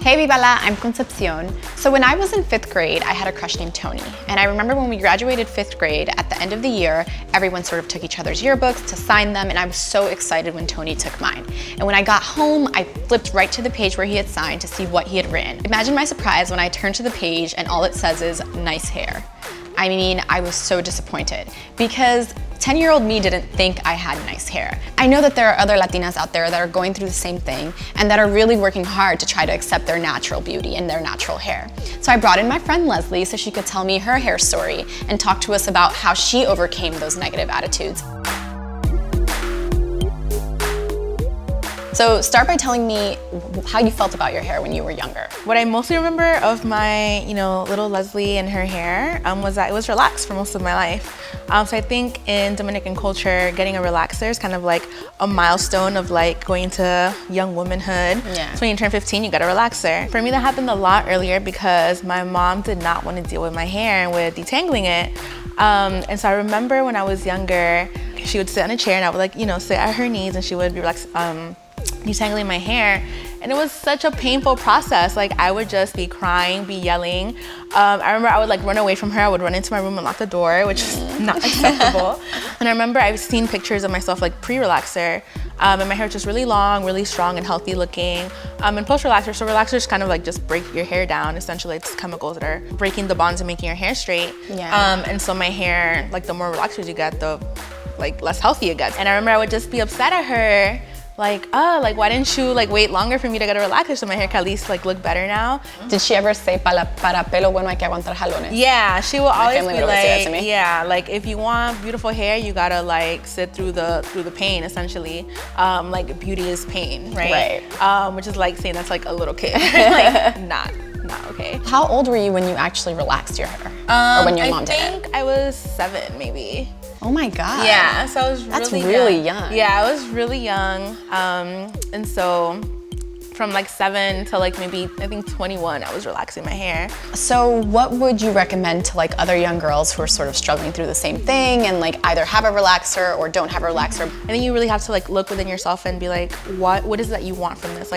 Hey Vivala, I'm Concepción. So when I was in 5th grade, I had a crush named Tony. And I remember when we graduated 5th grade, at the end of the year, everyone sort of took each other's yearbooks to sign them, and I was so excited when Tony took mine. And when I got home, I flipped right to the page where he had signed to see what he had written. Imagine my surprise when I turned to the page and all it says is, nice hair. I mean, I was so disappointed because 10-year-old me didn't think I had nice hair. I know that there are other Latinas out there that are going through the same thing and that are really working hard to try to accept their natural beauty and their natural hair. So I brought in my friend Leslie so she could tell me her hair story and talk to us about how she overcame those negative attitudes. So start by telling me how you felt about your hair when you were younger. What I mostly remember of my, little Leslie and her hair was that it was relaxed for most of my life. So I think in Dominican culture, getting a relaxer is kind of like a milestone of like going to young womanhood. Yeah. So when you turn 15, you got a relaxer. For me, that happened a lot earlier because my mom did not want to deal with my hair and with detangling it. And so I remember when I was younger, she would sit on a chair and I would sit at her knees and she would be detangling my hair, and it was such a painful process. Like I would just be crying, be yelling. I remember I would run away from her. I would run into my room and lock the door, which is not acceptable. And I remember I've seen pictures of myself pre-relaxer, and my hair was just really long, really strong and healthy looking. And post-relaxer, so relaxers kind of just break your hair down. Essentially, it's chemicals that are breaking the bonds and making your hair straight. Yeah. And so my hair, the more relaxers you get, the less healthy it gets. And I remember I would just be upset at her. Why didn't you wait longer for me to get a relaxer so my hair could at least look better now? Did she ever say, para pelo bueno hay que aguantar jalones? Yeah, she will always be say that to me. yeah, if you want beautiful hair, you gotta sit through the pain, essentially. Beauty is pain, right? Right. Which is saying that's a little kid. Not okay. How old were you when you actually relaxed your hair? Or when your mom did it? I think I was 7, maybe. Oh my God. Yeah, so I was really young. Yeah, I was really young. And so from 7 to maybe, I think 21, I was relaxing my hair. So what would you recommend to other young girls who are sort of struggling through the same thing and either have a relaxer or don't have a relaxer? I think you really have to look within yourself and be what is it that you want from this?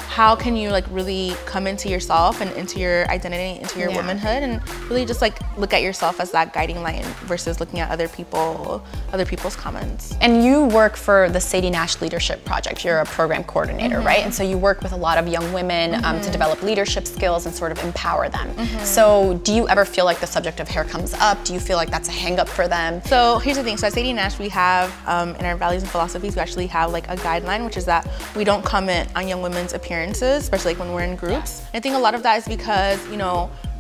How can you really come into yourself and into your identity, into your womanhood, and really just look at yourself as that guiding light versus looking at other people's comments. And you work for the Sadie Nash Leadership Project. You're a program coordinator, right? And so you work with a lot of young women to develop leadership skills and sort of empower them. So do you ever feel the subject of hair comes up? Do you feel that's a hang up for them? So here's the thing, so at Sadie Nash we have, in our values and philosophies, we actually have a guideline, which is that we don't comment on young women's appearance, especially when we're in groups. I think a lot of that is because,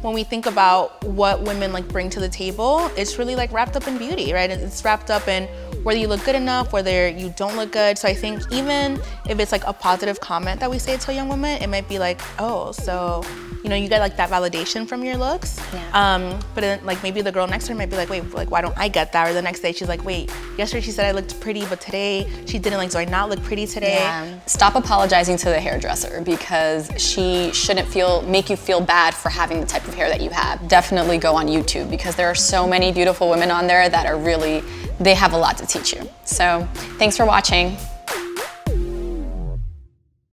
when we think about what women bring to the table, it's really wrapped up in beauty, right? It's wrapped up in whether you look good enough, whether you don't look good. So I think even if it's a positive comment that we say to a young woman, it might be oh, so you get that validation from your looks. Yeah. But then maybe the girl next to her might be wait, why don't I get that? Or the next day she's wait, yesterday she said I looked pretty, but today she didn't. Do I not look pretty today? Yeah. Stop apologizing to the hairdresser because she shouldn't make you feel bad for having the type of hair that you have. Definitely go on YouTube because there are so many beautiful women on there that are they have a lot to teach you. So thanks for watching.